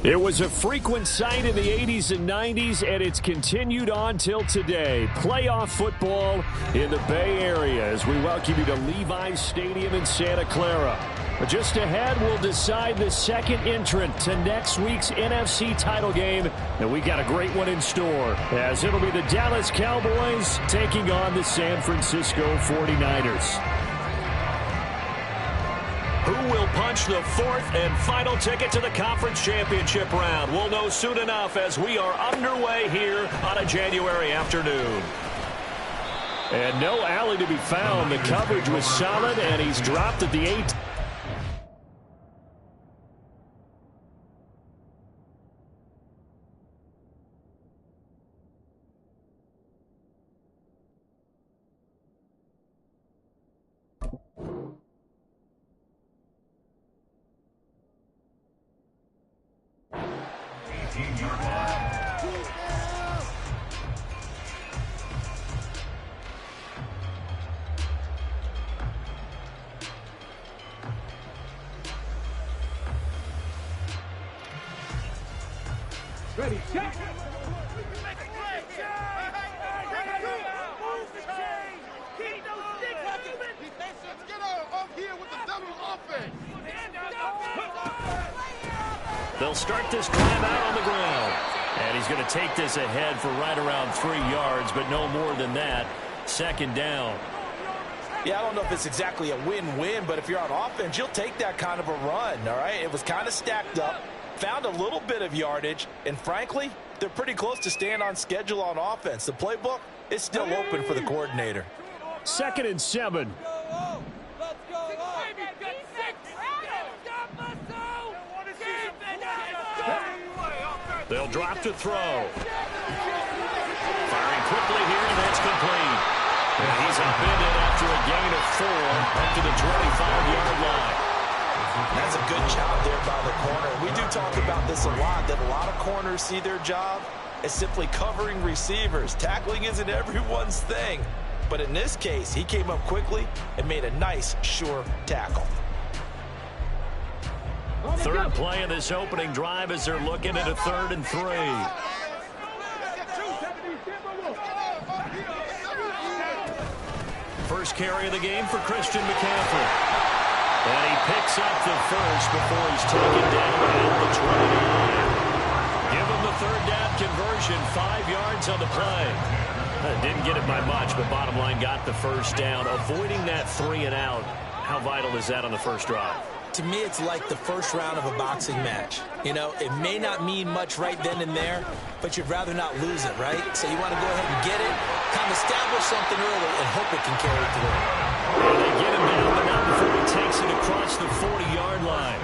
It was a frequent sight in the 80s and 90s, and it's continued on till today. Playoff football in the Bay Area as we welcome you to Levi's Stadium in Santa Clara. But just ahead, we'll decide the second entrant to next week's NFC title game, and we got a great one in store, as it'll be the Dallas Cowboys taking on the San Francisco 49ers. Who will punch the fourth and final ticket to the conference championship round? We'll know soon enough as we are underway here on a January afternoon. And no alley to be found. The coverage was solid, and he's dropped at the 8. Ready, check. They'll start this drive out on the ground. And he's going to take this ahead for right around 3 yards, but no more than that. Second down. Yeah, I don't know if it's exactly a win-win, but if you're on offense, you'll take that kind of a run, all right? It was kind of stacked up, found a little bit of yardage, and frankly, they're pretty close to staying on schedule on offense. The playbook is still open for the coordinator. 2nd and 7. They'll drop to throw. Firing quickly here, and that's complete. And he's upended after a gain of 4 up to the 25-yard line. That's a good job there by the corner. We do talk about this a lot, that a lot of corners see their job as simply covering receivers. Tackling isn't everyone's thing. But in this case, he came up quickly and made a nice, sure tackle. Third play of this opening drive as they're looking at a 3rd and 3. First carry of the game for Christian McCaffrey. And he picks up the first before he's taken down at the 29. Give him the 3rd down conversion, 5 yards on the play. Didn't get it by much, but bottom line got the first down. Avoiding that 3 and out. How vital is that on the first drive? To me, it's like the first round of a boxing match. You know, it may not mean much right then and there, but you'd rather not lose it, right? So you want to go ahead and get it, kind of establish something early, and hope it can carry through. And they get him down, but not before he takes it across the 40-yard line.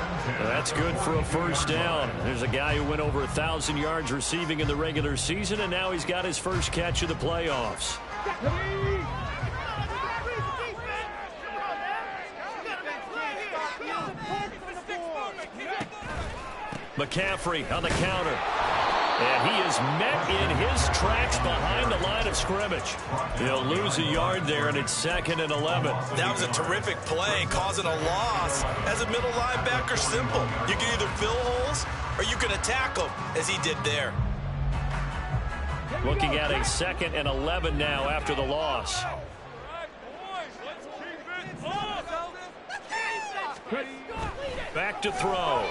That's good for a first down. There's a guy who went over 1,000 yards receiving in the regular season, and now he's got his first catch of the playoffs. McCaffrey on the counter. And he is met in his tracks behind the line of scrimmage. He'll lose a yard there, and it's 2nd and 11. That was a terrific play, causing a loss. As a middle linebacker, simple. You can either fill holes or you can attack them, as he did there. Looking at a 2nd and 11 now after the loss. Back to throw.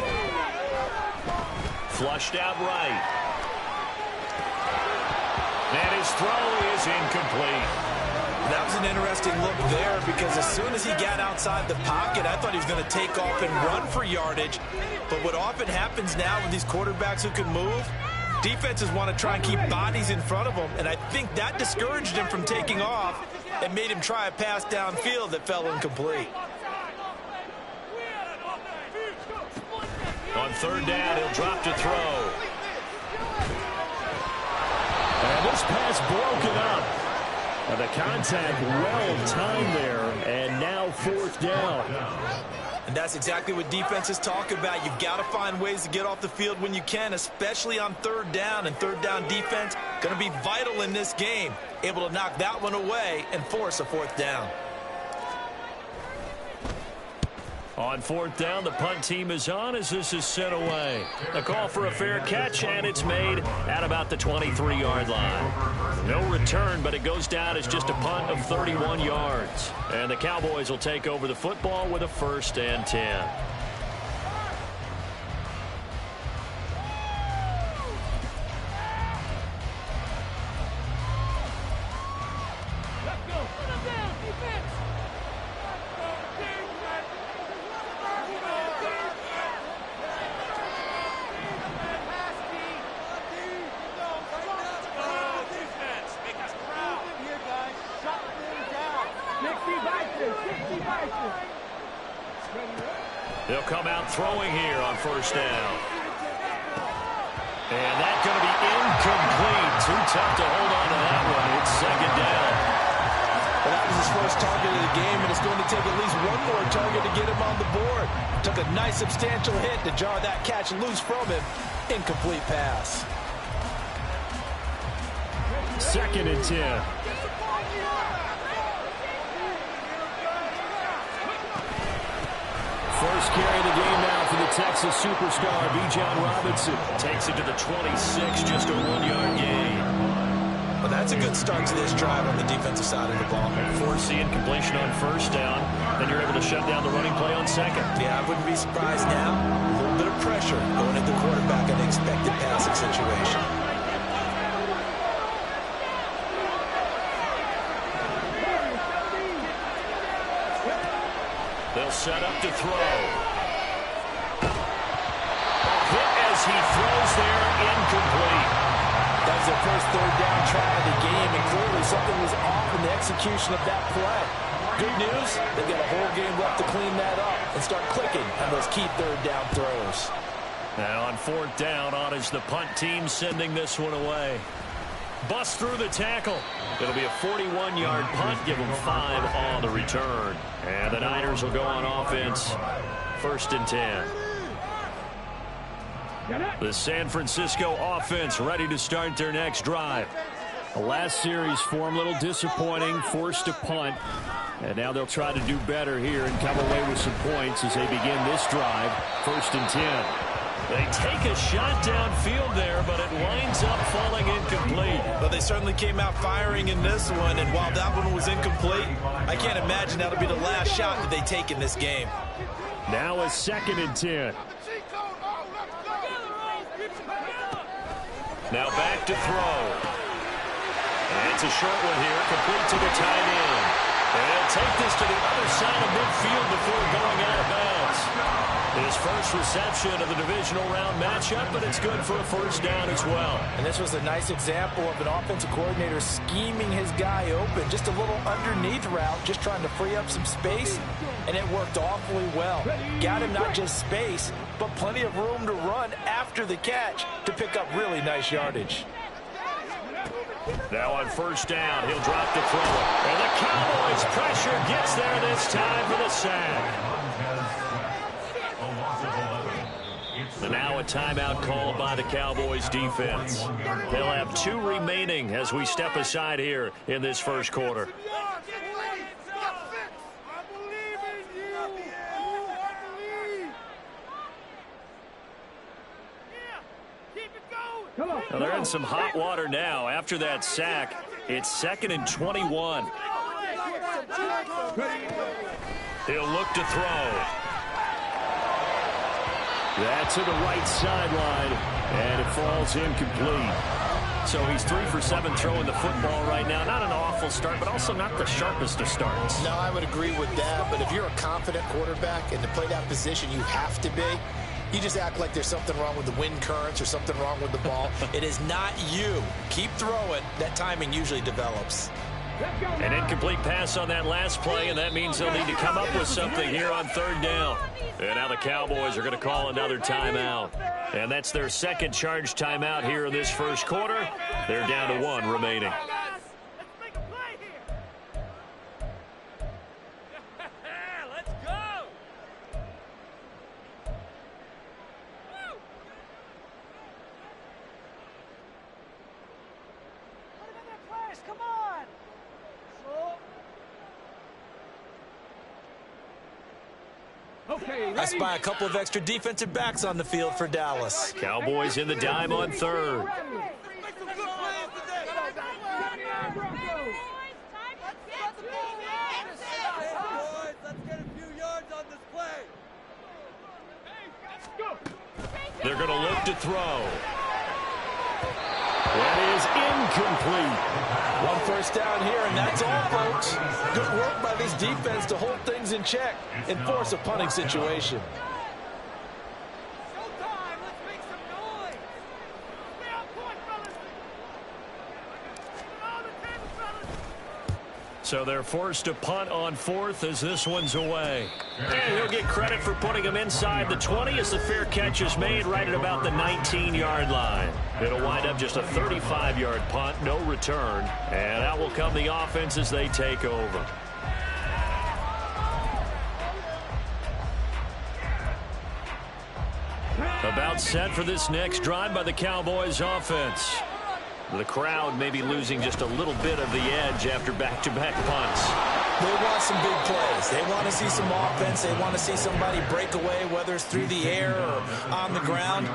Flushed out right. And his throw is incomplete. That was an interesting look there because as soon as he got outside the pocket, I thought he was going to take off and run for yardage. But what often happens now with these quarterbacks who can move, defenses want to try and keep bodies in front of them, and I think that discouraged him from taking off and made him try a pass downfield that fell incomplete. On 3rd down, he'll drop to throw. And this pass broken up. And the contact well timed there, and now 4th down. And that's exactly what defenses talk about. You've got to find ways to get off the field when you can, especially on 3rd down. And 3rd down defense going to be vital in this game. Able to knock that one away and force a 4th down. On fourth down, the punt team is on as this is sent away. A call for a fair catch, and it's made at about the 23-yard line. No return, but it goes down as just a punt of 31 yards. And the Cowboys will take over the football with a 1st and 10. They'll come out throwing here on 1st down. And that's going to be incomplete. Too tough to hold on to that one. It's 2nd down. Well, that was his first target of the game, and it's going to take at least one more target to get him on the board. Took a nice substantial hit to jar that catch loose from him. Incomplete pass. 2nd and 10. First carry of the game now for the Texas superstar, Bijan Robinson. Takes it to the 26, just a 1-yard gain. Well, that's a good start to this drive on the defensive side of the ball. Forcing completion on 1st down, then you're able to shut down the running play on 2nd. Yeah, I wouldn't be surprised now. A little bit of pressure going at the quarterback in an expected passing situation. They'll set up to throw. Hit as he throws there, incomplete. That was their first 3rd down try of the game, and clearly something was off in the execution of that play. Good news, they've got a whole game left to clean that up and start clicking on those key 3rd down throws. Now on 4th down, on is the punt team sending this one away. Bust through the tackle. It'll be a 41-yard punt. Give them 5 on the return. And the Niners will go on offense. 1st and 10. The San Francisco offense ready to start their next drive. The last series for them, a little disappointing. Forced to punt. And now they'll try to do better here and come away with some points as they begin this drive. 1st and 10. They take a shot downfield there, but it winds up falling incomplete. Well, they certainly came out firing in this one, and while that one was incomplete, I can't imagine that'll be the last shot that they take in this game. Now a 2nd and 10. Now back to throw. And it's a short one here, complete to the tight end. And he'll take this to the other side of midfield before going out of bounds. His first reception of the divisional round matchup, but it's good for a 1st down as well. And this was a nice example of an offensive coordinator scheming his guy open. Just a little underneath route, just trying to free up some space, and it worked awfully well. Got him not just space, but plenty of room to run after the catch to pick up really nice yardage. Now on 1st down, he'll drop to throw it. And the Cowboys' pressure gets there this time for the sack. And now a timeout called by the Cowboys defense. They'll have 2 remaining as we step aside here in this 1st quarter. Well, they're in some hot water now. After that sack, it's 2nd and 21. He'll look to throw. That's to the right sideline, and it falls incomplete. So he's 3 for 7 throwing the football right now. Not an awful start, but also not the sharpest of starts. No, I would agree with that. But if you're a confident quarterback and to play that position, you have to be. You just act like there's something wrong with the wind currents or something wrong with the ball. It is not you. Keep throwing. That timing usually develops. An incomplete pass on that last play, and that means they'll need to come up with something here on 3rd down. And now the Cowboys are going to call another timeout. And that's their 2nd charge timeout here in this 1st quarter. They're down to 1 remaining. I spy a couple of extra defensive backs on the field for Dallas. Cowboys in the dime on third. They're going to look to throw. That is incomplete. One first down here, and that's all, folks. Good work by this defense to hold things in check and force a punting situation. So they're forced to punt on fourth as this one's away. And he'll get credit for putting him inside the 20 as the fair catch is made right at about the 19-yard line. It'll wind up just a 35-yard punt, no return. And out will come the offense as they take over. About set for this next drive by the Cowboys offense. The crowd may be losing just a little bit of the edge after back-to-back punts. They want some big plays. They want to see some offense. They want to see somebody break away, whether it's through the air or on the ground.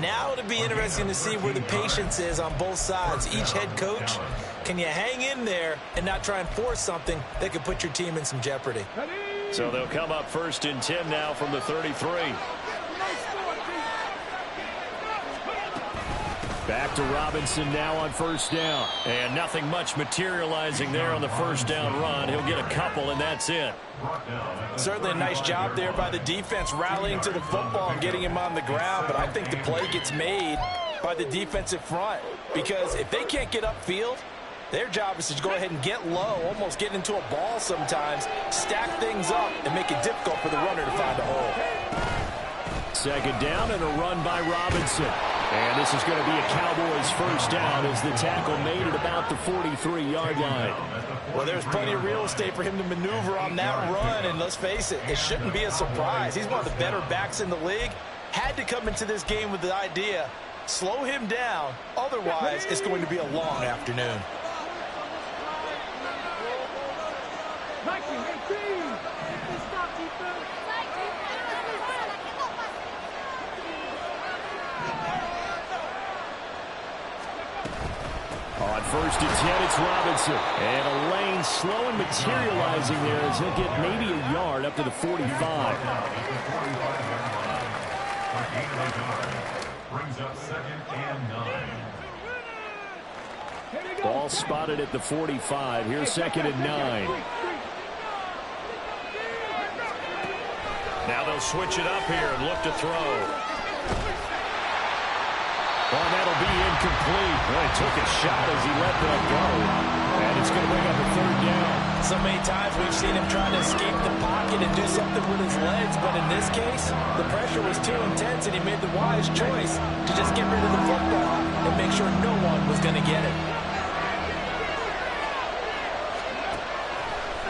Now it'll be interesting to see where the patience is on both sides. Each head coach, can you hang in there and not try and force something that could put your team in some jeopardy? So they'll come up 1st and 10 now from the 33. Back to Robinson now on first down. And nothing much materializing there on the first down run. He'll get a couple, and that's it. Certainly a nice job there by the defense rallying to the football and getting him on the ground. But I think the play gets made by the defensive front. Because if they can't get upfield, their job is to go ahead and get low, almost get into a ball sometimes, stack things up, and make it difficult for the runner to find a hole. Second down and a run by Robinson. And this is going to be a Cowboys first down as the tackle made at about the 43-yard line. Well, there's plenty of real estate for him to maneuver on that run, and let's face it, it shouldn't be a surprise. He's one of the better backs in the league. Had to come into this game with the idea, slow him down, otherwise it's going to be a long afternoon. On 1st and 10, it's Robinson. And a lane slow and materializing there as he'll get maybe a yard up to the 45. Brings up 2nd and 9. Ball spotted at the 45. Here's 2nd and 9. Now they'll switch it up here and look to throw. Well, that'll be incomplete. Well, he took a shot as he let that go. And it's going to bring up a 3rd down. So many times we've seen him trying to escape the pocket and do something with his legs. But in this case, the pressure was too intense, and he made the wise choice to just get rid of the football and make sure no one was going to get it.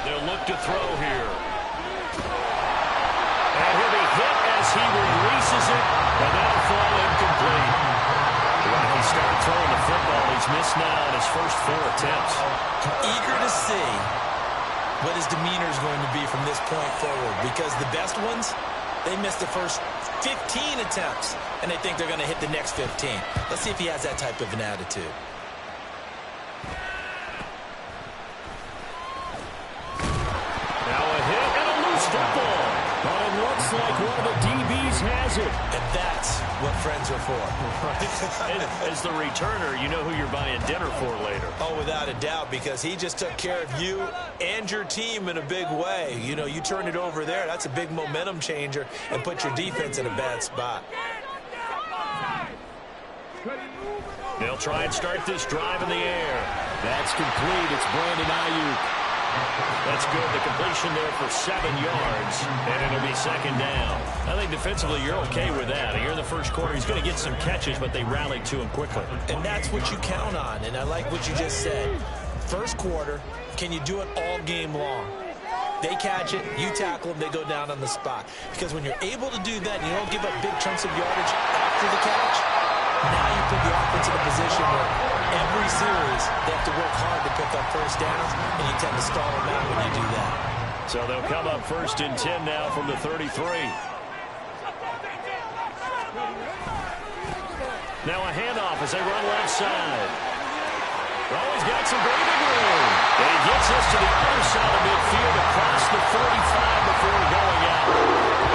They'll look to throw here. And he'll be hit as he releases it. And that'll fall incomplete. When he started throwing the football, he's missed now on his first 4 attempts. Eager to see what his demeanor is going to be from this point forward, because the best ones, they missed the first 15 attempts, and they think they're going to hit the next 15. Let's see if he has that type of an attitude. Now a hit and a loose football. But it looks like one of the DBs has it. And that's what friends are for. As the returner, you know who you're buying dinner for later. Oh, without a doubt, because he just took care of you and your team in a big way. You know, you turn it over there, that's a big momentum changer, and put your defense in a bad spot. They'll try and start this drive in the air. That's complete. It's Brandon Ayuk. That's good. The completion there for 7 yards, and it'll be 2nd down. I think defensively you're okay with that. Here in the first quarter, he's going to get some catches, but they rallied to him quickly. And that's what you count on, and I like what you just said. First quarter, can you do it all game long? They catch it, you tackle them, they go down on the spot. Because when you're able to do that and you don't give up big chunks of yardage after the catch, now you put the offense in a position where every series they have to work hard to pick up first downs, and you tend to stall them out when you do that. So they'll come up 1st and 10 now from the 33. Now a handoff as they run left side. Oh, he's got some breathing room. And he gets us to the other side of midfield across the 45 before going out.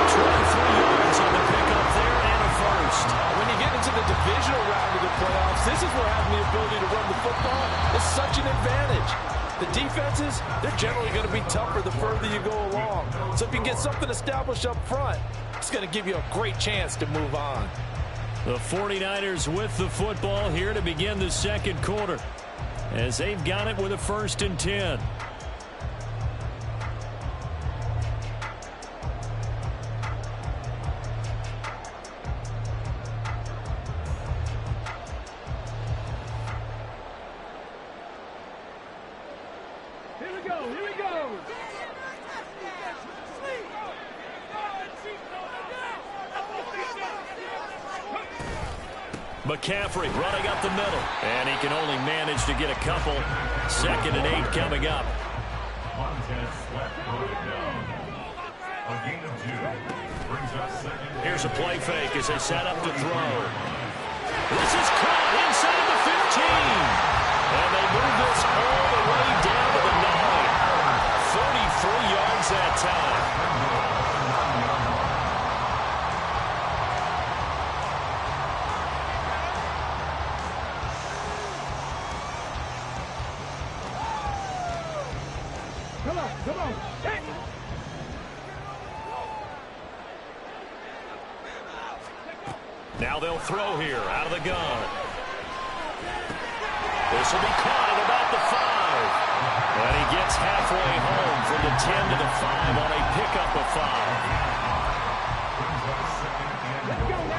23 yards on the pickup there and a first. When you get into the divisional round of the playoffs, this is where having the ability to run the football is such an advantage. The defenses, they're generally going to be tougher the further you go along. So if you can get something established up front, it's going to give you a great chance to move on. The 49ers with the football here to begin the second quarter, as they've got it with a 1st and 10. Here we go, here we go. McCaffrey running up the middle, and he can only manage to get a couple. 2nd and 8 coming up. Here's a play fake as they set up to throw. This is caught inside the 15. And they move this all the way down to the 9. 43 yards that time. Come on. Hey. Now they'll throw here out of the gun. This will be caught at about the 5. And he gets halfway home from the 10 to the 5 on a pickup of 5.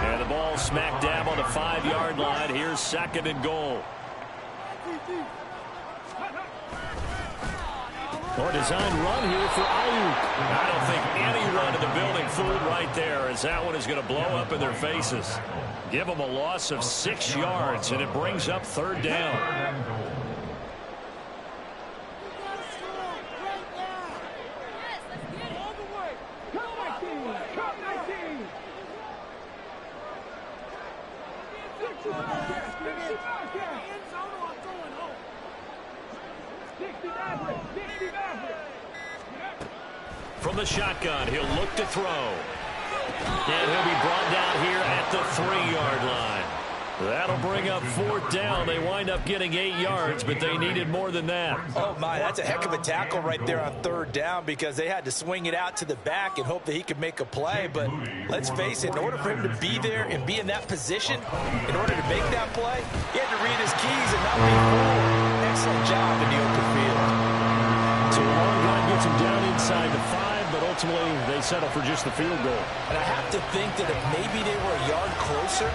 And the ball smack dab on the 5-yard line. Here's 2nd and goal. Or design run here for Ayuk. I don't think anyone in the building fooled right there, as that one is going to blow up in their faces. Give them a loss of 6 yards, and it brings up 3rd down. From the shotgun, he'll look to throw. And he'll be brought down here at the 3-yard line. That'll bring up 4th down. They wind up getting 8 yards, but they needed more than that. Oh, my, that's a heck of a tackle right there on 3rd down, because they had to swing it out to the back and hope that he could make a play. But let's face it, in order for him to be there and be in that position, in order to make that play, he had to read his keys and not be fooled. Excellent job in the open field. So a long drive gets him down inside the 5, but ultimately they settle for just the field goal. And I have to think that if maybe they were a yard closer,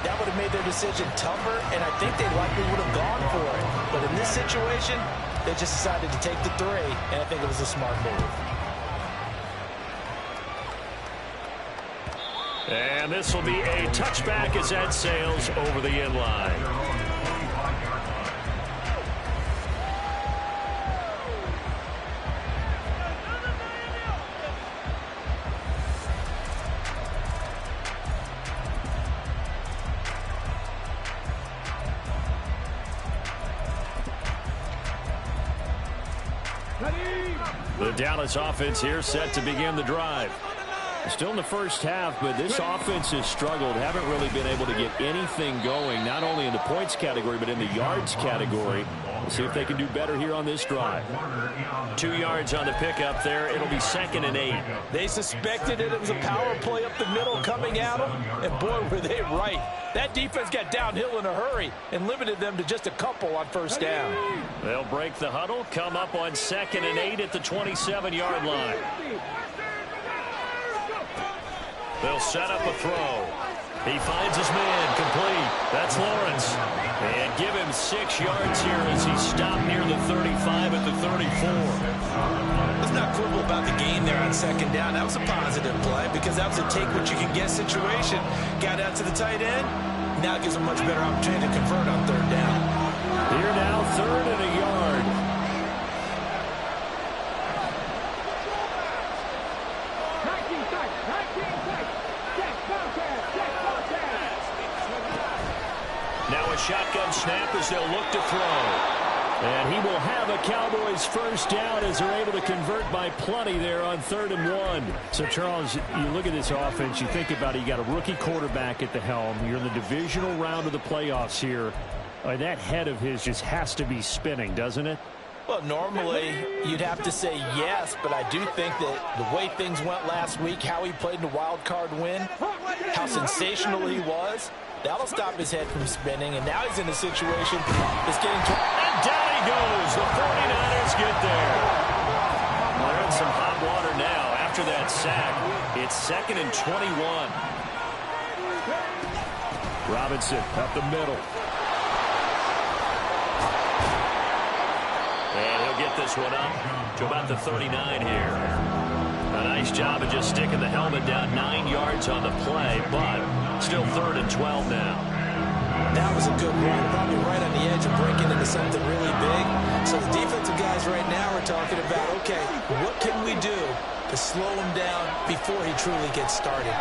that would have made their decision tougher, and I think they likely would have gone for it. But in this situation, they just decided to take the 3, and I think it was a smart move. And this will be a touchback as that sails over the end line. The Dallas offense here set to begin the drive. Still in the first half, but this offense has struggled. Haven't really been able to get anything going, not only in the points category, but in the yards category. We'll see if they can do better here on this drive. 2 yards on the pickup there. It'll be 2nd and 8. They suspected it was a power play up the middle coming at them, and boy, were they right. That defense got downhill in a hurry and limited them to just a couple on 1st down. They'll break the huddle, come up on 2nd and 8 at the 27-yard line. They'll set up a throw. He finds his man, complete. That's Lawrence. And give him 6 yards here as he stopped near the 35 at the 34. Let's not quibble about the gain there on 2nd down. That was a positive play because that was a take-what-you-can-get situation. Got out to the tight end. Now it gives him a much better opportunity to convert on 3rd down. Here now, 3rd and a yard. Now a shotgun snap as they'll look to throw. And he will have a Cowboys first down as they're able to convert by plenty there on 3rd and 1. So, Charles, you look at this offense, you think about it, you got a rookie quarterback at the helm. You're in the divisional round of the playoffs here. That head of his just has to be spinning, doesn't it? Well, normally you'd have to say yes, but I do think that the way things went last week, how he played in the wild card win, how sensational he was, that'll stop his head from spinning, and now he's in a situation that's getting to... And down he goes. The 49ers get there. Well, they're in some hot water now after that sack. It's 2nd and 21. Robinson up the middle. And he'll get this one up to about the 39 here. A nice job of just sticking the helmet down 9 yards on the play, but still 3rd and 12 now. That was a good run, probably right on the edge of breaking into something really big. So the defensive guys right now are talking about, okay, what can we do to slow him down before he truly gets started?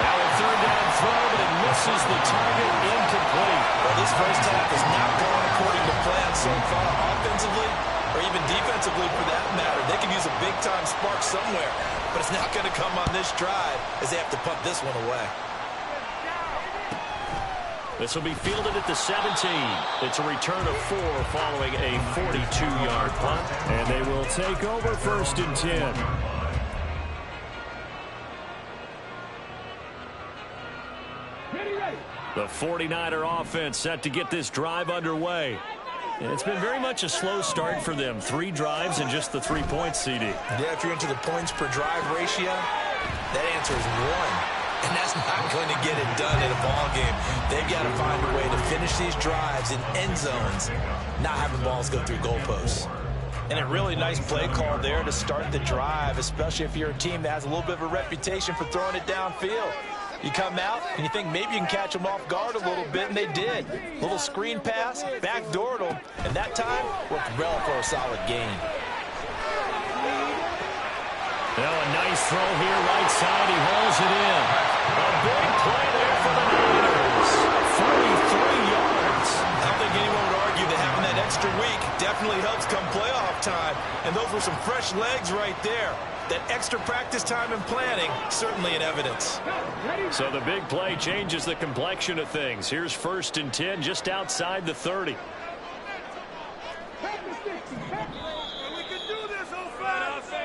Now a 3rd down throw, but it misses the target, incomplete. Well, this first half is not going according to plan so far, offensively or even defensively for that matter. They can use a big-time spark somewhere, but it's not going to come on this drive as they have to punt this one away. This will be fielded at the 17. It's a return of 4 following a 42-yard punt, and they will take over 1st and 10. The 49er offense set to get this drive underway. And it's been very much a slow start for them. 3 drives and just the 3 points, CD. Yeah, if you're into the points per drive ratio, that answer is 1. And that's not going to get it done in a ball game. They've got to find a way to finish these drives in end zones, not having balls go through goalposts. And a really nice play call there to start the drive, especially if you're a team that has a little bit of a reputation for throwing it downfield. You come out and you think maybe you can catch them off guard a little bit, and they did. Little screen pass, backdoored them, and that time worked well for a solid gain. Now a nice throw here, right side. He hauls it in. A big play there for the Niners. 43 yards. I don't think anyone would argue that having that extra week definitely helps come playoff time. And those were some fresh legs right there. That extra practice time and planning, certainly in evidence. So the big play changes the complexion of things. Here's 1st and 10 just outside the 30.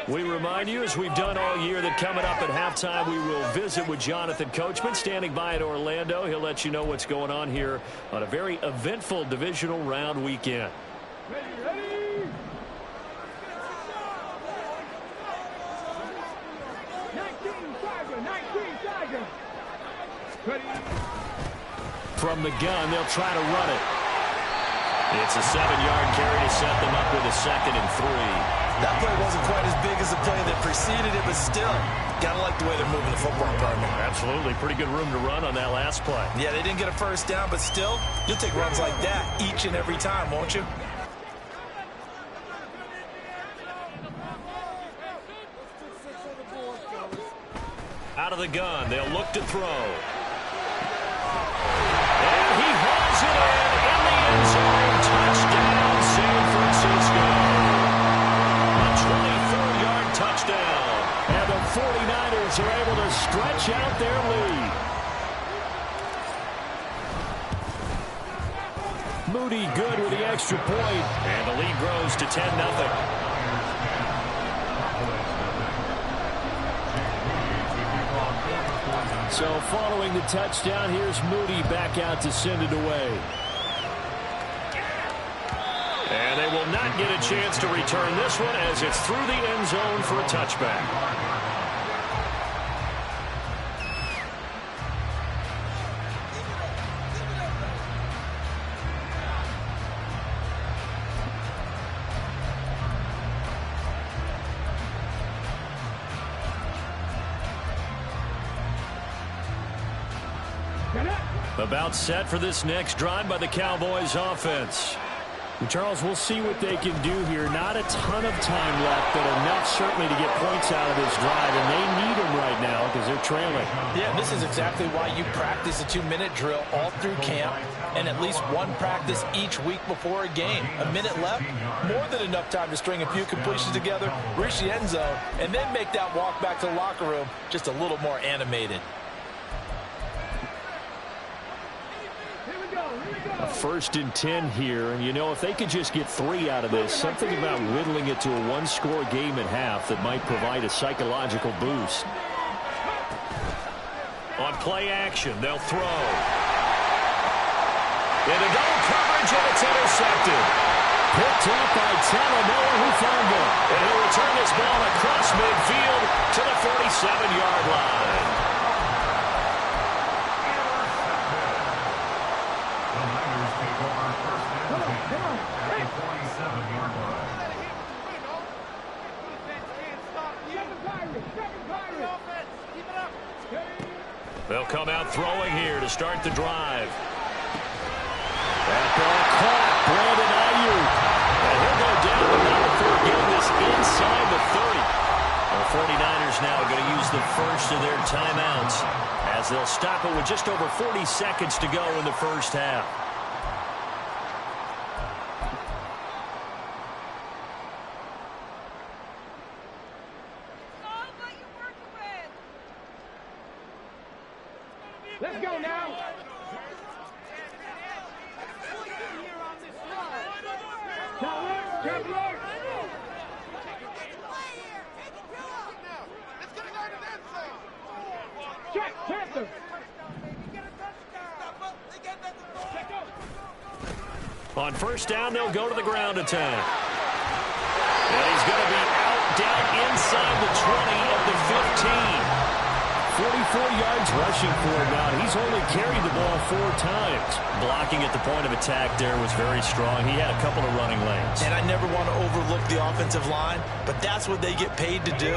We remind you, as we've done all year, that coming up at halftime, we will visit with Jonathan Coachman, standing by in Orlando. He'll let you know what's going on here on a very eventful divisional round weekend. From the gun, they'll try to run it. It's a 7-yard carry to set them up with a 2nd and 3. That play wasn't quite as big as the play that preceded it, but still, gotta like the way they're moving the football, partner. Absolutely. Pretty good room to run on that last play. Yeah, they didn't get a first down, but still, you'll take runs like that each and every time, won't you? Out of the gun, they'll look to throw. And he hauls it in the end zone. Touchdown, San Francisco. A 24-yard touchdown. And the 49ers are able to stretch out their lead. Moody good with the extra point. And the lead grows to 10-0. So following the touchdown, here's Moody back out to send it away. And they will not get a chance to return this one as it's through the end zone for a touchback. About set for this next drive by the Cowboys offense. Charles, we'll see what they can do here. Not a ton of time left, but enough certainly to get points out of this drive, and they need them right now because they're trailing. Yeah, this is exactly why you practice a 2-minute drill all through camp and at least one practice each week before a game. A minute left, more than enough time to string a few completions together, reach the end zone, and then make that walk back to the locker room just a little more animated. A 1st and 10 here, and you know, if they could just get 3 out of this, something about whittling it to a 1-score game at half that might provide a psychological boost. On play action, they'll throw. Into double coverage, and it's intercepted. Picked up by Talanoa, who found it. And he'll return this ball across midfield to the 47-yard line. They'll come out throwing here to start the drive. That ball caught. Brandon Ayuk. And he'll go down the middle for getting this inside the 30. The 49ers now going to use the first of their timeouts as they'll stop it with just over 40 seconds to go in the first half. Let's go now. On first down, they'll go to the ground attack. And he's going to be out down inside the 20 at the 15. 44 yards rushing for him now. He's only carried the ball 4 times. Blocking at the point of attack there was very strong. He had a couple of running lanes. And I never want to overlook the offensive line, but that's what they get paid to do.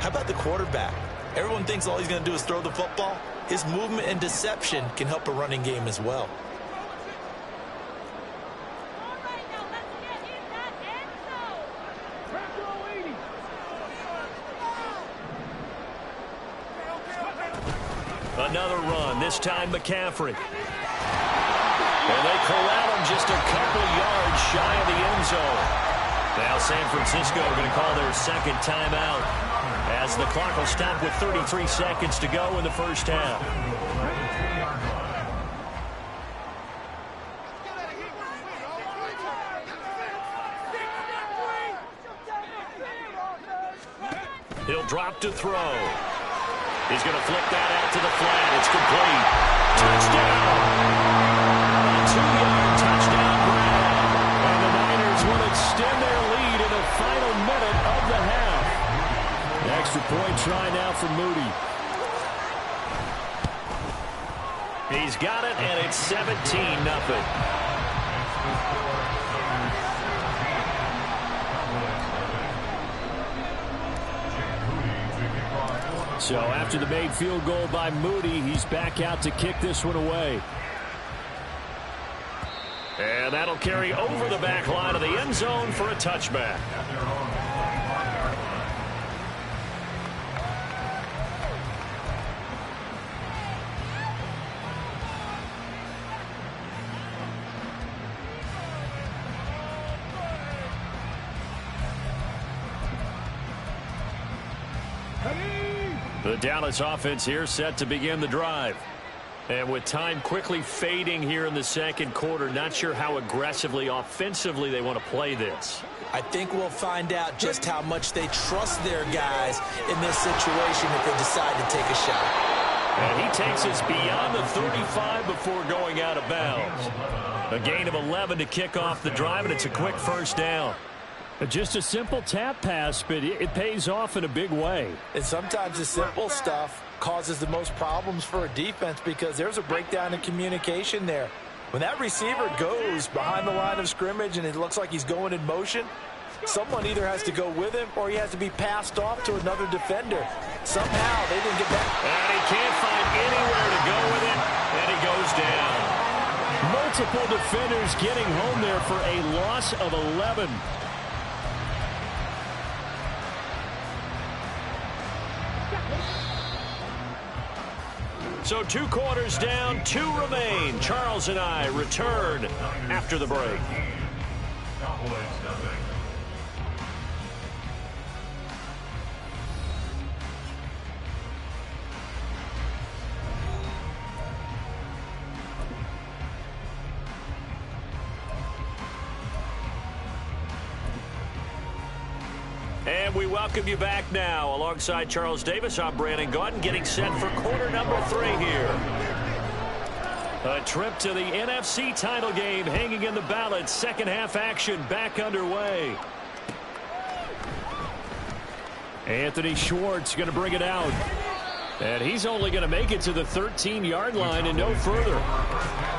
How about the quarterback? Everyone thinks all he's going to do is throw the football. His movement and deception can help a running game as well. Another run, this time McCaffrey. And they corral him just a couple yards shy of the end zone. Now San Francisco are going to call their second timeout as the clock will stop with 33 seconds to go in the first half. He'll drop to throw. He's going to flip that out to the flat. It's complete. Touchdown. A 2-yard touchdown grab. And the Niners will extend their lead in the final minute of the half. The extra point try now for Moody. He's got it, and it's 17-0. So after the made field goal by Moody, he's back out to kick this one away. And that'll carry over the back line of the end zone for a touchback. The Dallas offense here set to begin the drive. And with time quickly fading here in the second quarter, not sure how aggressively, offensively they want to play this. I think we'll find out just how much they trust their guys in this situation if they decide to take a shot. And he takes us beyond the 35 before going out of bounds. A gain of 11 to kick off the drive, and it's a quick first down. Just a simple tap pass, but it pays off in a big way. And sometimes the simple stuff causes the most problems for a defense because there's a breakdown in communication there. When that receiver goes behind the line of scrimmage and it looks like he's going in motion, someone either has to go with him or he has to be passed off to another defender. Somehow they didn't get that. And he can't find anywhere to go with it, and he goes down. Multiple defenders getting home there for a loss of 11. So 2 quarters down, 2 remain. Charles and I return after the break. And we welcome you back now. Alongside Charles Davis, I'm Brandon Gaudin, getting set for quarter number 3 here. A trip to the NFC title game hanging in the balance. Second half action back underway. Anthony Schwartz going to bring it out. And he's only going to make it to the 13-yard line and no further.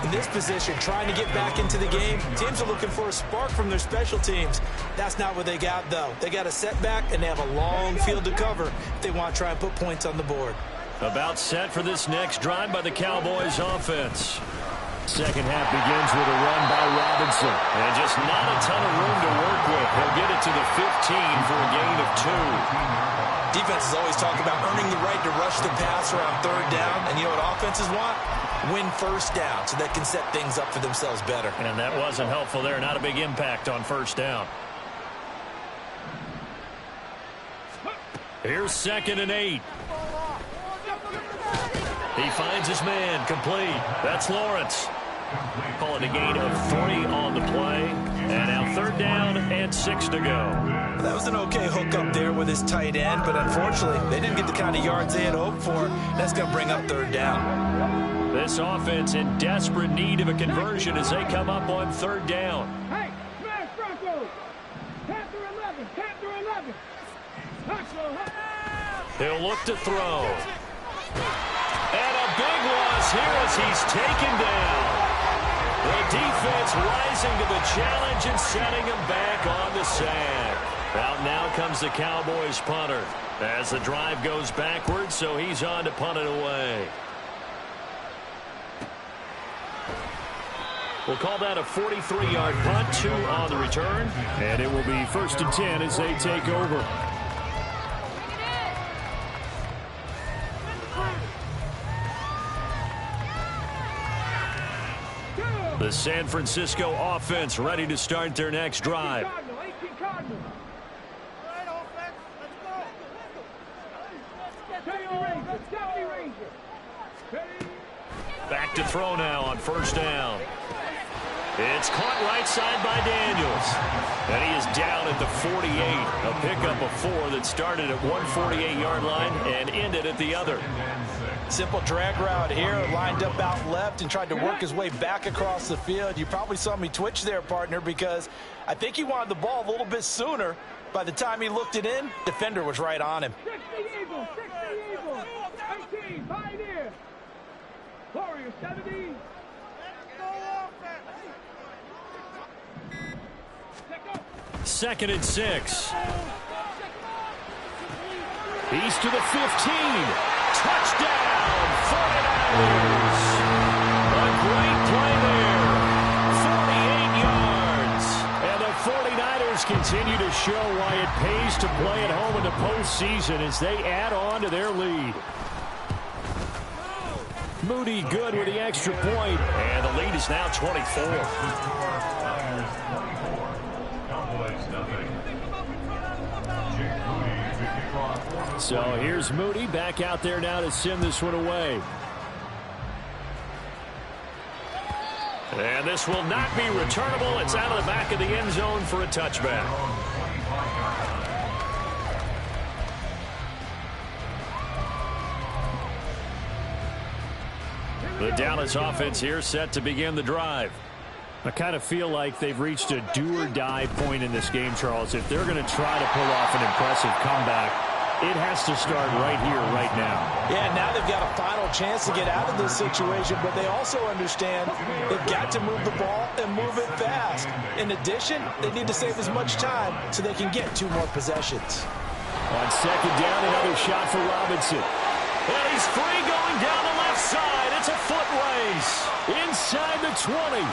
In this position, trying to get back into the game, teams are looking for a spark from their special teams. That's not what they got, though. They got a setback, and they have a long field to cover if they want to try and put points on the board. About set for this next drive by the Cowboys offense. Second half begins with a run by Robinson. And just not a ton of room to work with. He'll get it to the 15 for a gain of 2. Defenses always talk about earning the right to rush the passer on third down. And you know what offenses want? Win first down so they can set things up for themselves better. And that wasn't helpful there. Not a big impact on first down. Here's 2nd and 8. He finds his man, complete. That's Lawrence. Call it a gain of 3 on the play. And now 3rd down and 6 to go. That was an okay hook up there with his tight end, but unfortunately, they didn't get the kind of yards they had hoped for. That's going to bring up 3rd down. This offense in desperate need of a conversion as they come up on 3rd down. Hey, smash Broncos. Panther 11, Panther 11. He'll look to throw. And a big loss here as he's taken down. The defense rising to the challenge and setting him back on the sand. Out now comes the Cowboys punter as the drive goes backwards, so he's on to punt it away. We'll call that a 43-yard punt, 2 on the return. And it will be 1st and 10 as they take over. The San Francisco offense ready to start their next drive. Back to throw now on 1st down. It's caught right side by Daniels. And he is down at the 48. A pickup of 4 that started at 148-yard line and ended at the other. Simple drag route here, lined up out left and tried to work his way back across the field. You probably saw me twitch there, partner, because I think he wanted the ball a little bit sooner. By the time he looked it in, defender was right on him. 60 Eagles, 18, Pioneer. Warriors, 70. 2nd and 6. He's to the 15. Touchdown, 49ers. A great play there. 48 yards. And the 49ers continue to show why it pays to play at home in the postseason as they add on to their lead. Moody good with the extra point. And the lead is now 24. So here's Moody back out there now to send this one away. And this will not be returnable. It's out of the back of the end zone for a touchback. The Dallas offense here set to begin the drive. I kind of feel like they've reached a do-or-die point in this game, Charles. If they're going to try to pull off an impressive comeback, it has to start right here, right now. Yeah, now they've got a final chance to get out of this situation, but they also understand they've got to move the ball and move it fast. In addition, they need to save as much time so they can get 2 more possessions. On 2nd down, another shot for Robinson. And he's free going down the left side. It's a foot race inside the 20.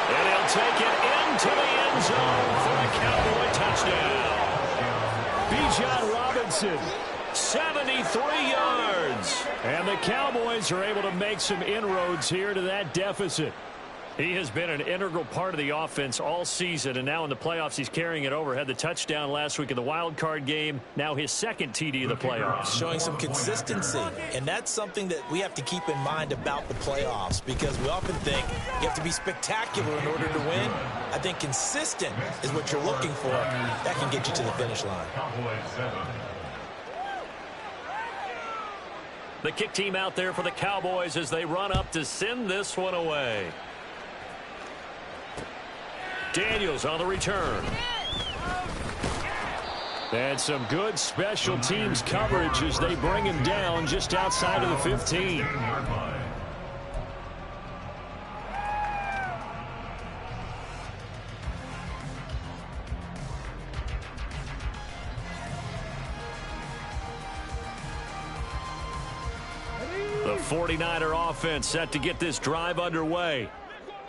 And he'll take it into the end zone for a Cowboy touchdown. Bijan Robinson, 73 yards. And the Cowboys are able to make some inroads here to that deficit. He has been an integral part of the offense all season, and now in the playoffs he's carrying it over. Had the touchdown last week in the wild card game. Now his second TD of the playoffs. Showing some consistency, and that's something that we have to keep in mind about the playoffs, because we often think you have to be spectacular in order to win. I think consistent is what you're looking for. That can get you to the finish line. The kick team out there for the Cowboys as they run up to send this one away. Daniels on the return. And some good special teams coverage as they bring him down just outside of the 15. The 49er offense set to get this drive underway.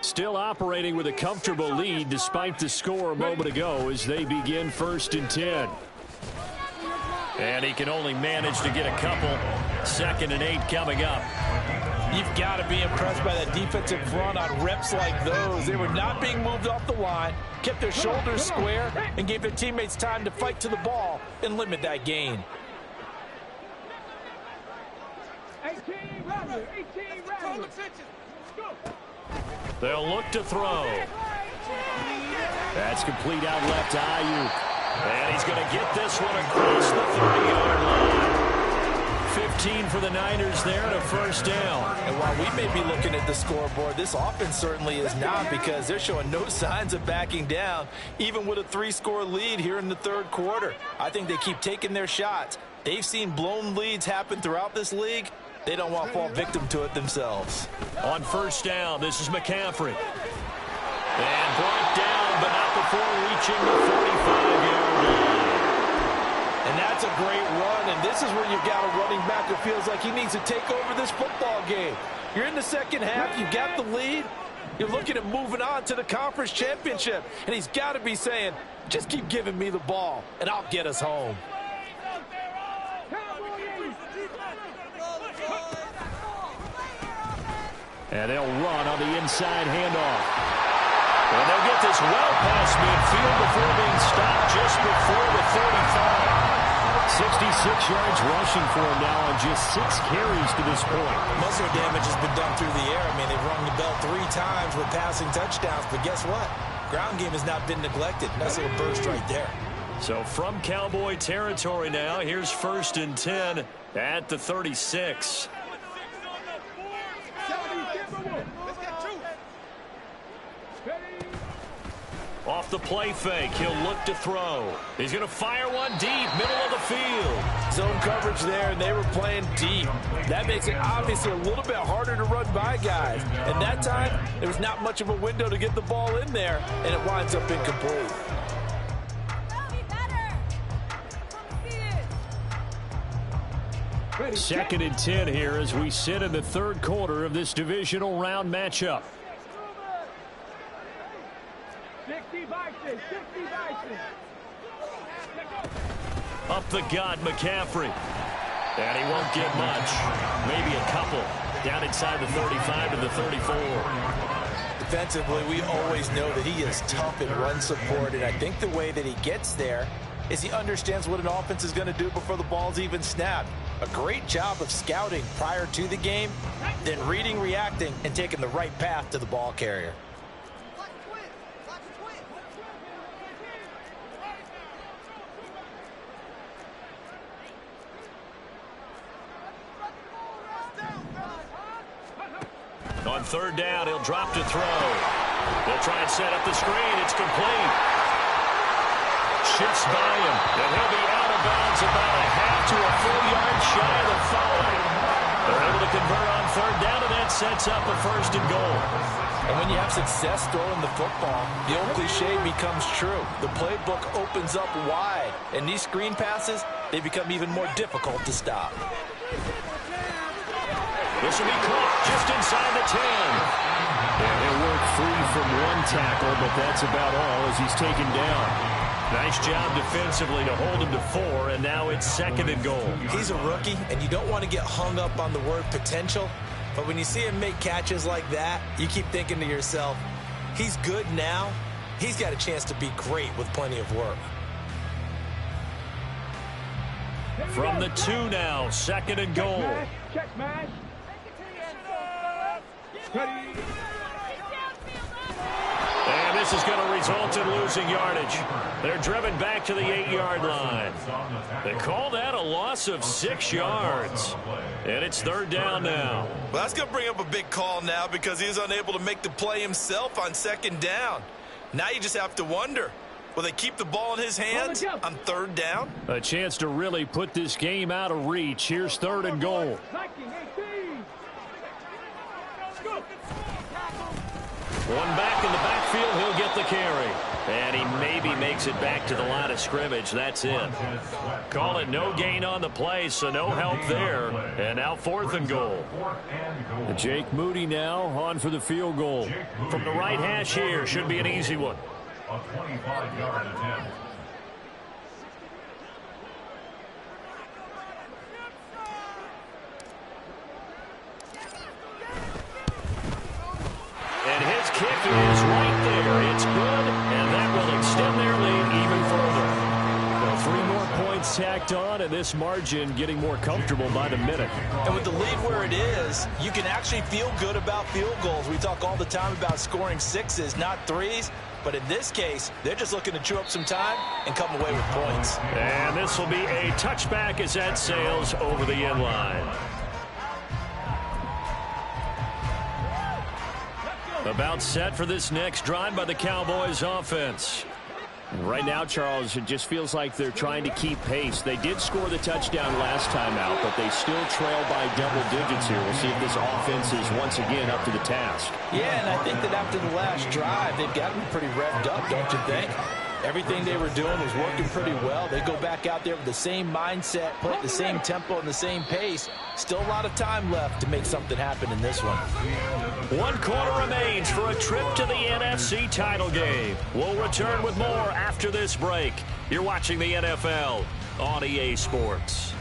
Still operating with a comfortable lead despite the score a moment ago as they begin 1st and 10. And he can only manage to get a couple. 2nd and 8 coming up. You've got to be impressed by that defensive front on reps like those. They were not being moved off the line, kept their shoulders square, and gave their teammates time to fight to the ball and limit that gain. 18 runners. 18 runners. Go. They'll look to throw. That's complete out left to Ayuk. And he's going to get this one across the 30-yard line. 15 for the Niners there and a 1st down. And while we may be looking at the scoreboard, this offense certainly is not, because they're showing no signs of backing down, even with a 3-score lead here in the 3rd quarter. I think they keep taking their shots. They've seen blown leads happen throughout this league. They don't want to fall victim to it themselves. On 1st down, this is McCaffrey. And brought down, but not before reaching the 45-yard line. And that's a great run, and this is where you've got a running back who feels like he needs to take over this football game. You're in the 2nd half, you got the lead. You're looking at moving on to the conference championship, and he's got to be saying, just keep giving me the ball, and I'll get us home. And they'll run on the inside handoff. And they'll get this well past midfield before being stopped just before the 35. 66 yards rushing for him now on just 6 carries to this point. Most of the damage has been done through the air. I mean, they've rung the bell 3 times with passing touchdowns, but guess what? Ground game has not been neglected. Nice little burst right there. So from Cowboy territory now, here's 1st and 10 at the 36. Off the play fake, he'll look to throw. He's going to fire one deep, middle of the field. Zone coverage there, and they were playing deep. That makes it obviously a little bit harder to run by guys. And that time, there was not much of a window to get the ball in there, and it winds up incomplete. Second and 10 here as we sit in the 3rd quarter of this divisional round matchup. 60 Bison. 60 Bison. Up the gut, McCaffrey. And he won't get much. Maybe a couple. Down inside the 35 to the 34. Defensively, we always know that he is tough in run support, and I think the way that he gets there is he understands what an offense is going to do before the ball's even snapped. A great job of scouting prior to the game, then reading, reacting, and taking the right path to the ball carrier. On 3rd down, he'll drop to throw. They'll try and set up the screen. It's complete. Shifts by him, and he'll be out of bounds about a half to a full yard shy of the 5. They're able to convert on 3rd down, and that sets up a 1st and goal. And when you have success throwing the football, the old cliche becomes true. The playbook opens up wide, and these screen passes, they become even more difficult to stop. This will be caught just inside the 10. And he'll work free from one tackle, but that's about all as he's taken down. Nice job defensively to hold him to 4, and now it's 2nd and goal. He's a rookie, and you don't want to get hung up on the word potential, but when you see him make catches like that, you keep thinking to yourself, he's good now. He's got a chance to be great with plenty of work. From the 2 now, 2nd and goal. Check smash. Ready. And this is going to result in losing yardage. They're driven back to the 8-yard line. They call that a loss of 6 yards. And it's 3rd down now. Well, that's going to bring up a big call now because he's unable to make the play himself on 2nd down. Now you just have to wonder, will they keep the ball in his hands on 3rd down? A chance to really put this game out of reach. Here's 3rd and goal. One back in the backfield, he'll get the carry. And he maybe makes it back to the line of scrimmage. That's it. Call it no gain on the play, so no help there. And now 4th and goal. Jake Moody now on for the field goal. From the right hash here, should be an easy one. A 25-yard attempt. And his kick is right there. It's good, and that will extend their lead even further. Well, 3 more points tacked on, and this margin getting more comfortable by the minute. And with the lead where it is, you can actually feel good about field goals. We talk all the time about scoring 6s, not 3s. But in this case, they're just looking to chew up some time and come away with points. And this will be a touchback as that sails over the end line. About set for this next drive by the Cowboys offense. Right now, Charles, it just feels like they're trying to keep pace. They did score the touchdown last time out, but they still trail by double digits here. We'll see if this offense is once again up to the task. Yeah, and I think that after the last drive, they've gotten pretty revved up, don't you think? Everything they were doing was working pretty well. They go back out there with the same mindset, play at the same tempo and the same pace. Still a lot of time left to make something happen in this one. 1 quarter remains for a trip to the NFC title game. We'll return with more after this break. You're watching the NFL on EA Sports.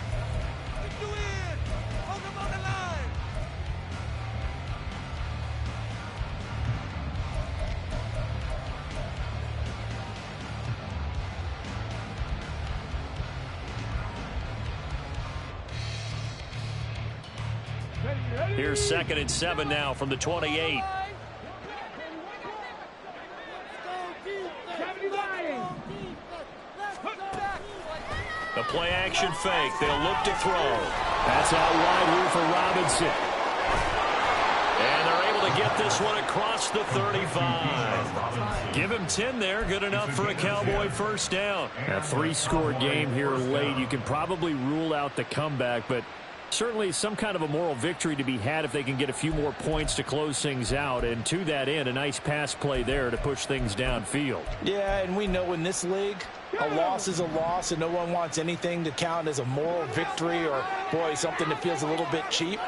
Here's 2nd and 7 now from the 28. The play action fake. They'll look to throw. That's out wide here for Robinson. And they're able to get this one across the 35. Give him 10 there. Good enough for a Cowboy 1st down. A 3-score game here late. You can probably rule out the comeback, but certainly some kind of a moral victory to be had if they can get a few more points to close things out. And to that end, a nice pass play there to push things downfield. Yeah, and we know in this league, a loss is a loss, and no one wants anything to count as a moral victory or, boy, something that feels a little bit cheap.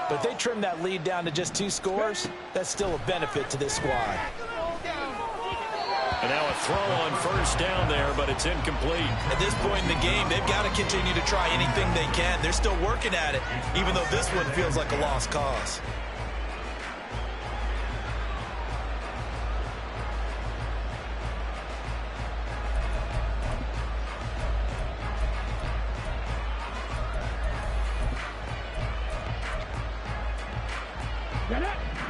But if they trim that lead down to just 2 scores, that's still a benefit to this squad. And now a throw on 1st down there, but it's incomplete. At this point in the game, they've got to continue to try anything they can. They're still working at it, even though this one feels like a lost cause.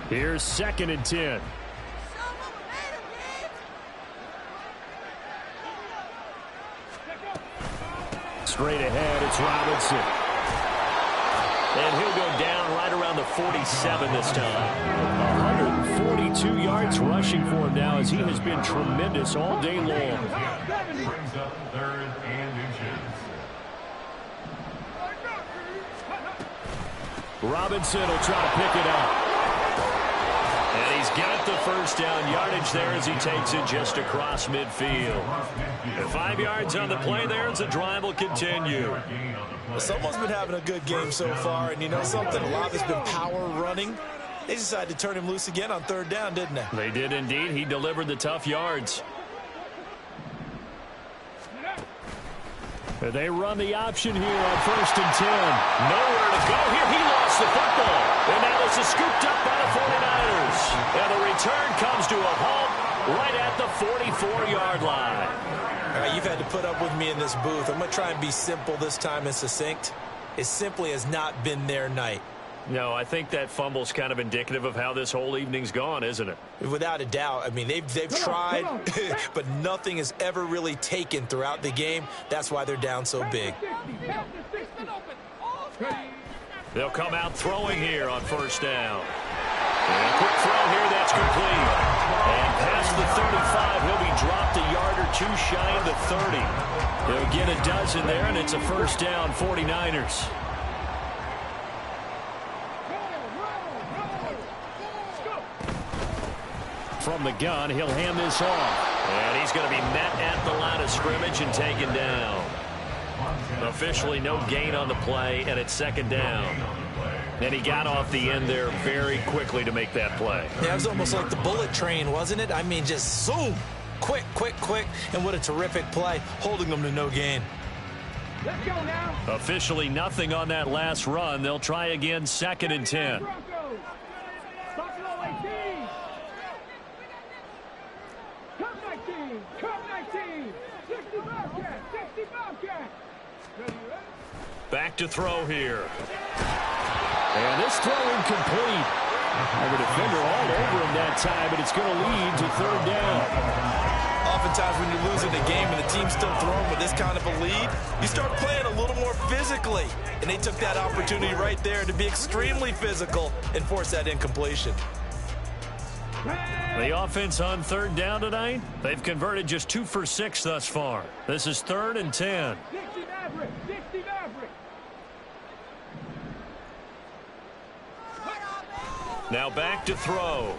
Here's 2nd and 10. Straight ahead, it's Robinson. And he'll go down right around the 47 this time. 142 yards rushing for him now as he has been tremendous all day long. Brings up 3rd and inches. Robinson will try to pick it up. And he's got the 1st down yardage there as he takes it just across midfield. 5 yards on the play there as the drive will continue. Someone's been having a good game so far, and you know something? A lot of it's been power running. They decided to turn him loose again on third down, didn't they? They did indeed. He delivered the tough yards. They run the option here on 1st and 10. Nowhere to go here. He lost the football. And now this is scooped up by the 49ers. And the return comes to a halt right at the 44-yard line. All right, you've had to put up with me in this booth. I'm going to try and be simple this time and succinct. It simply has not been their night. No, I think that fumble's kind of indicative of how this whole evening's gone, isn't it? Without a doubt. I mean, they've tried, but nothing has ever really taken throughout the game. That's why they're down so big. They'll come out throwing here on 1st down. And a quick throw here, that's complete. And past the 35, he'll be dropped a yard or two shy of the 30. He'll get a dozen there, and it's a 1st down, 49ers. From the gun, he'll hand this off. And he's going to be met at the line of scrimmage and taken down. Officially no gain on the play, and it's 2nd down. And he got off the end there very quickly to make that play. Yeah, it was almost like the bullet train, wasn't it? I mean, just zoom. Quick, quick, quick. And what a terrific play, holding them to no gain. Let's go now. Officially nothing on that last run. They'll try again, 2nd and 10. Broncos. Buffalo 18. Come 19. Come 19. 65 cat. 65 cat. Back to throw here. And this throw incomplete. And the defender all over him that time, but it's going to lead to 3rd down. Oftentimes when you're losing a game and the team's still throwing with this kind of a lead, you start playing a little more physically. And they took that opportunity right there to be extremely physical and force that incompletion. The offense on 3rd down tonight, they've converted just 2 for 6 thus far. This is 3rd and 10. 60 Maverick. 60 Maverick. Now back to throw.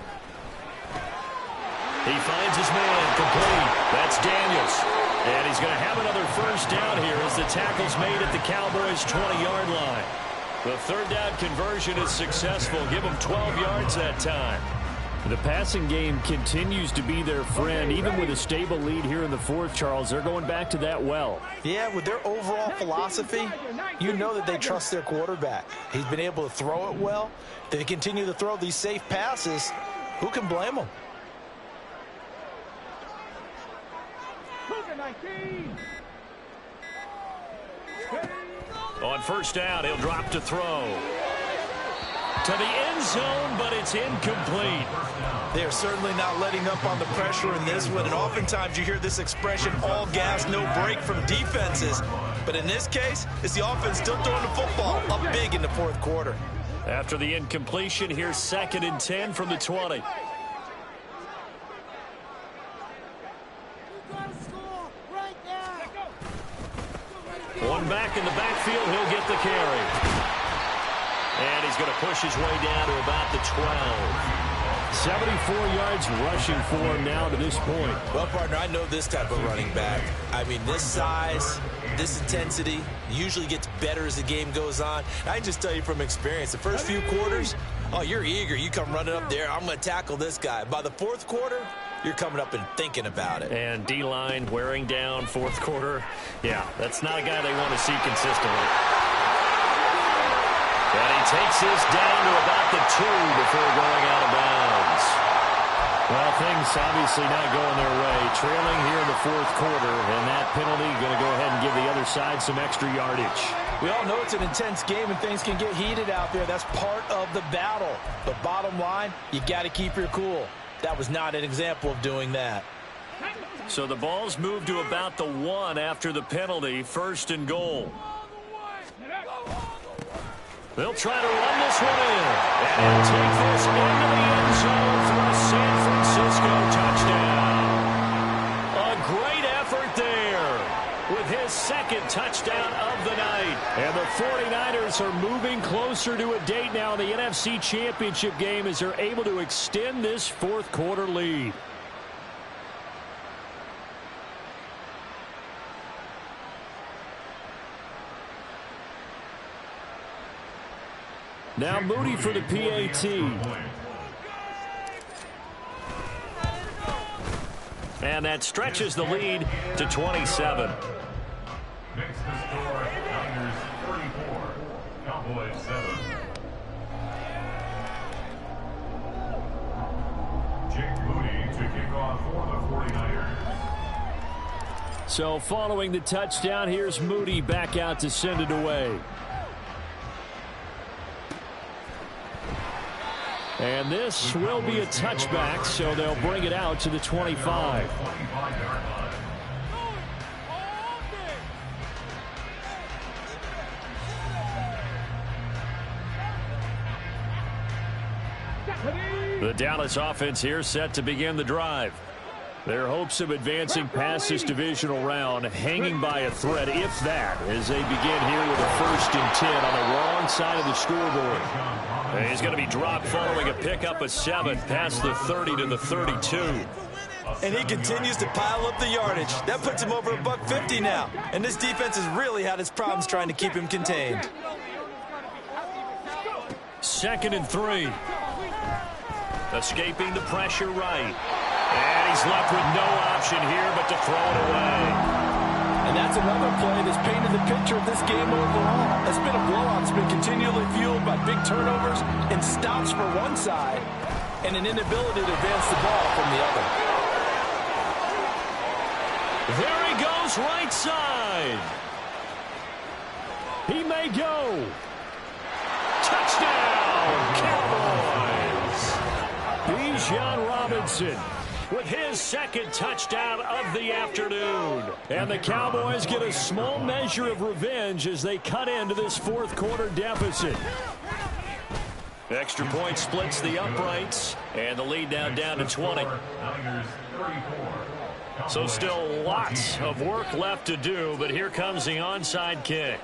He finds his man, complete. That's Daniels. And he's going to have another 1st down here as the tackle's made at the Cowboys' 20-yard line. The 3rd down conversion is successful. Give them 12 yards that time. The passing game continues to be their friend. Even with a stable lead here in the 4th, Charles, they're going back to that well. Yeah, with their overall philosophy, you know that they trust their quarterback. He's been able to throw it well. They continue to throw these safe passes. Who can blame them? 19. On 1st down, he'll drop to throw. To the end zone, but it's incomplete. They're certainly not letting up on the pressure in this one, and oftentimes you hear this expression, all gas, no break from defenses. But in this case, it's the offense still throwing the football up big in the 4th quarter. After the incompletion, here's 2nd and 10 from the 20. One back in the backfield, he'll get the carry. And he's going to push his way down to about the 12. 74 yards rushing for him now to this point. Well, partner, I know this type of running back. I mean, this size, this intensity usually gets better as the game goes on. I can just tell you from experience, the first few quarters, oh, you're eager. You come running up there, I'm going to tackle this guy. By the 4th quarter, you're coming up and thinking about it. And D-line wearing down 4th quarter. Yeah, that's not a guy they want to see consistently. And he takes this down to about the 2 before going out of bounds. Well, things obviously not going their way. Trailing here in the 4th quarter, and that penalty going to go ahead and give the other side some extra yardage. We all know it's an intense game and things can get heated out there. That's part of the battle. But bottom line, you got to keep your cool. That was not an example of doing that. So the ball's moved to about the 1 after the penalty, 1st and goal. They'll try to run this one in. And take this into the end zone for a San Francisco touchdown. A great effort there with his 2nd touchdown of the night. And the 49ers are moving closer to a date now in the NFC Championship game as they're able to extend this 4th quarter lead. Now Moody for the PAT. And that stretches the lead to 27. Makes the score Niners 34, Cowboys 7. Jake Moody to kick off for the 49ers. So following the touchdown, here's Moody back out to send it away. And this will be a touchback, so they'll bring it out to the 25. The Dallas offense here set to begin the drive. Their hopes of advancing past this divisional round hanging by a thread, if that, as they begin here with a 1st and 10 on the wrong side of the scoreboard. And he's going to be dropped following a pickup of 7 past the 30 to the 32. And he continues to pile up the yardage. That puts him over $150 now. And this defense has really had its problems trying to keep him contained. 2nd and 3. Escaping the pressure right. And he's left with no option here but to throw it away. And that's another play that's painted the picture of this game overall. It's been a blowout. It's been continually fueled by big turnovers and stops for one side and an inability to advance the ball from the other. There he goes, right side. He may go. Touchdown, Cowboys. Bijan Robinson with his 2nd touchdown of the afternoon. And the Cowboys get a small measure of revenge as they cut into this 4th quarter deficit. Extra point splits the uprights, and the lead now down to 20. So still lots of work left to do, but here comes the onside kick.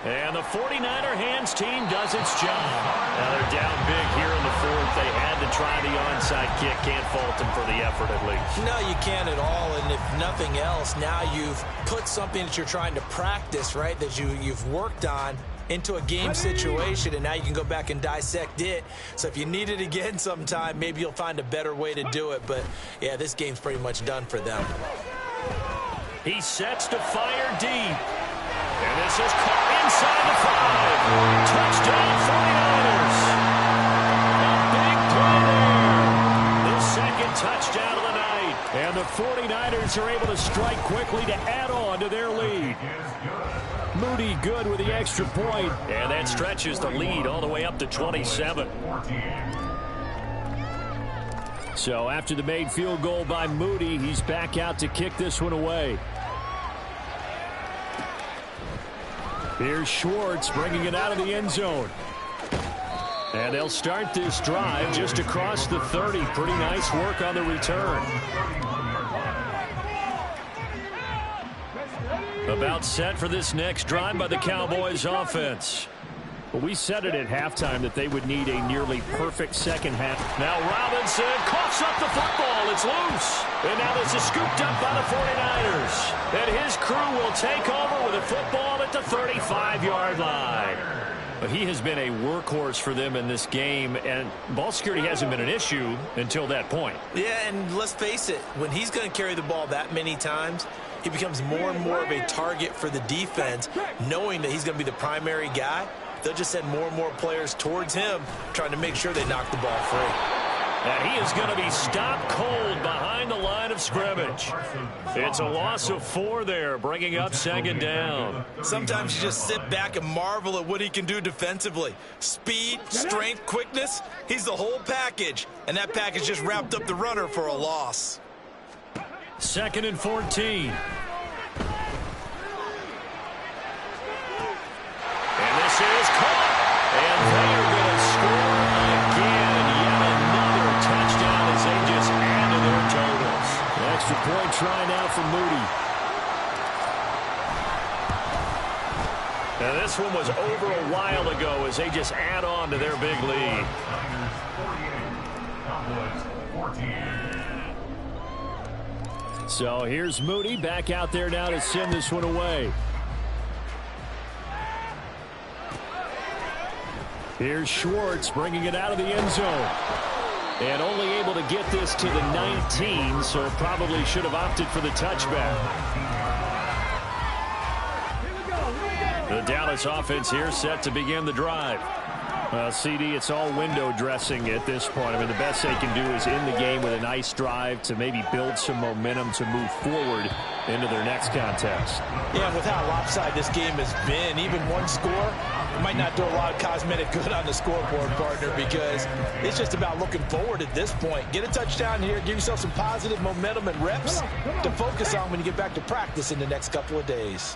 And the 49er hands team does its job. Now they're down big here in the 4th. They had to try the onside kick. Can't fault them for the effort at least. No, you can't at all. And if nothing else, now you've put something that you're trying to practice, right, that you've worked on into a game situation, and now you can go back and dissect it. So if you need it again sometime, maybe you'll find a better way to do it. But, yeah, this game's pretty much done for them. He sets to fire deep. And this is caught inside the 5. Touchdown 49ers. A big play there. The 2nd touchdown of the night. And the 49ers are able to strike quickly to add on to their lead. Moody good with the extra point. And that stretches the lead all the way up to 27. So after the made field goal by Moody, he's back out to kick this one away. Here's Schwartz bringing it out of the end zone. And they'll start this drive just across the 30. Pretty nice work on the return. About set for this next drive by the Cowboys offense. Well, we said it at halftime that they would need a nearly perfect second half. Now Robinson coughs up the football. It's loose. And now this is scooped up by the 49ers. And his crew will take over with a football at the 35-yard line. He has been a workhorse for them in this game, and ball security hasn't been an issue until that point. Yeah, and let's face it, when he's going to carry the ball that many times, he becomes more and more of a target for the defense, knowing that he's going to be the primary guy. They'll just send more and more players towards him, trying to make sure they knock the ball free. And he is going to be stopped cold behind the line of scrimmage. It's a loss of 4 there, bringing up 2nd down. Sometimes you just sit back and marvel at what he can do defensively. Speed, strength, quickness, he's the whole package. And that package just wrapped up the runner for a loss. 2nd and 14. And this is caught. And they're going to score again. Yet another touchdown as they just add to their totals. Extra point try now for Moody. Now this one was over a while ago as they just add on to their big lead. So here's Moody back out there now to send this one away. Here's Schwartz bringing it out of the end zone. And only able to get this to the 19, so probably should have opted for the touchback. The Dallas offense here set to begin the drive. CD, it's all window dressing at this point. I mean, the best they can do is in the game with a nice drive to maybe build some momentum to move forward into their next contest. Yeah, with how lopsided this game has been, even one score might not do a lot of cosmetic good on the scoreboard, partner, because it's just about looking forward at this point. Get a touchdown here, give yourself some positive momentum and reps to focus on when you get back to practice in the next couple of days.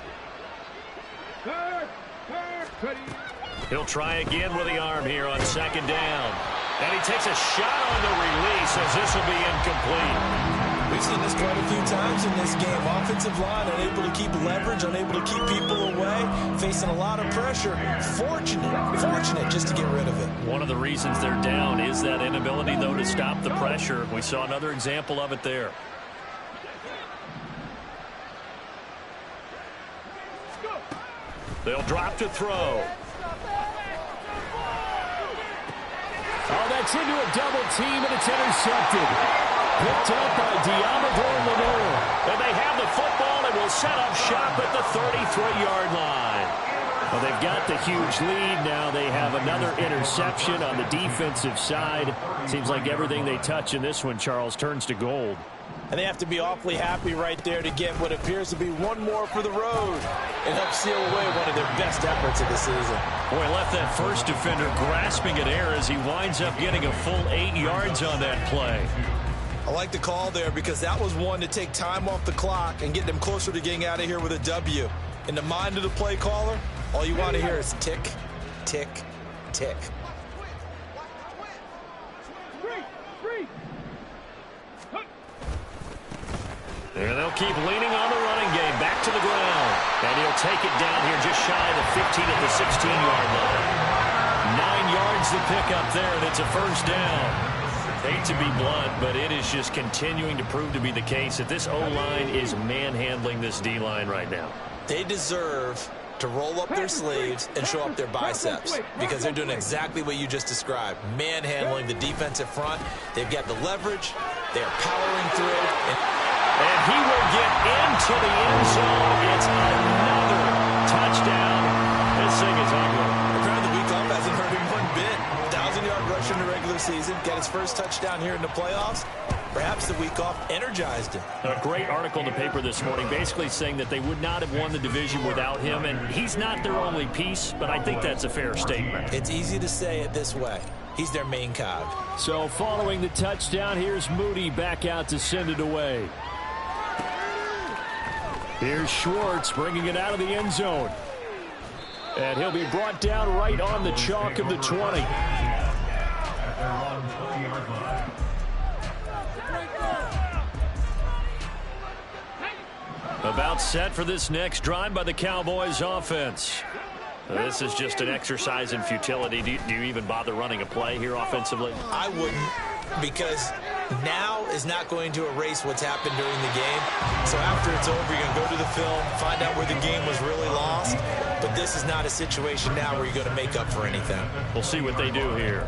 He'll try again with the arm here on second down. And he takes a shot on the release as this will be incomplete. We've seen this quite a few times in this game. Offensive line unable to keep leverage, unable to keep people away, facing a lot of pressure. Fortunate just to get rid of it. One of the reasons they're down is that inability, though, to stop the pressure. We saw another example of it there. They'll drop to throw. Oh, that's into a double team, and it's intercepted. Picked up by Diamador Lenore. And they have the football and will set up shop at the 33-yard line. Well, they've got the huge lead. Now they have another interception on the defensive side. Seems like everything they touch in this one, Charles, turns to gold. And they have to be awfully happy right there to get what appears to be one more for the road and help seal away one of their best efforts of the season. Boy, left that first defender grasping at air as he winds up getting a full 8 yards on that play. I like the call there because that was one to take time off the clock and get them closer to getting out of here with a W. In the mind of the play caller, all you want to hear is tick, tick, tick. And they'll keep leaning on the running game. Back to the ground. And he'll take it down here just shy of the 15 at the 16-yard line. 9 yards to pick up there, and it's a first down. Hate to be blunt, but it is just continuing to prove to be the case that this O-line is manhandling this D-line right now. They deserve to roll up their sleeves and show up their biceps because they're doing exactly what you just described, manhandling the defensive front. They've got the leverage. They're powering through. And he will get into the end zone. It's another touchdown. This thing is ugly. The crowd of the week off hasn't hurt him one bit. 1,000-yard rush in the regular season. Got his first touchdown here in the playoffs. Perhaps the week off energized him. A great article in the paper this morning basically saying that they would not have won the division without him. And he's not their only piece, but I think that's a fair statement. It's easy to say it this way. He's their main cog. So following the touchdown, here's Moody back out to send it away. Here's Schwartz bringing it out of the end zone. And he'll be brought down right on the chalk of the 20. About set for this next drive by the Cowboys offense. This is just an exercise in futility. Do you even bother running a play here offensively? I wouldn't, because now is not going to erase what's happened during the game. So after it's over, you're going to go to the film, find out where the game was really lost. But this is not a situation now where you're going to make up for anything. We'll see what they do here.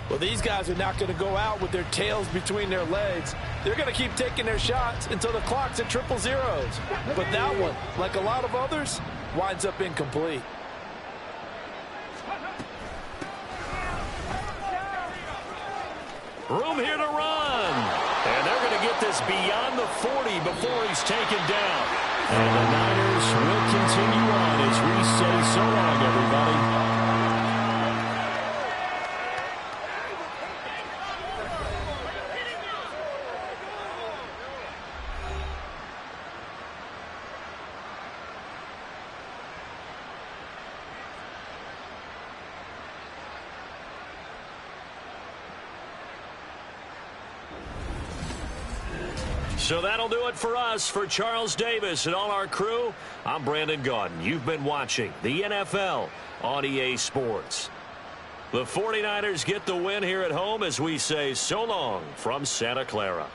Well, these guys are not going to go out with their tails between their legs. They're going to keep taking their shots until the clock's at 000. But that one, like a lot of others, winds up incomplete. Room here to run. And they're going to get this beyond the 40 before he's taken down. And the Niners will continue on as we say so long, everybody. So that'll do it for us. For Charles Davis and all our crew, I'm Brandon Gaudin. You've been watching the NFL on EA Sports. The 49ers get the win here at home as we say so long from Santa Clara.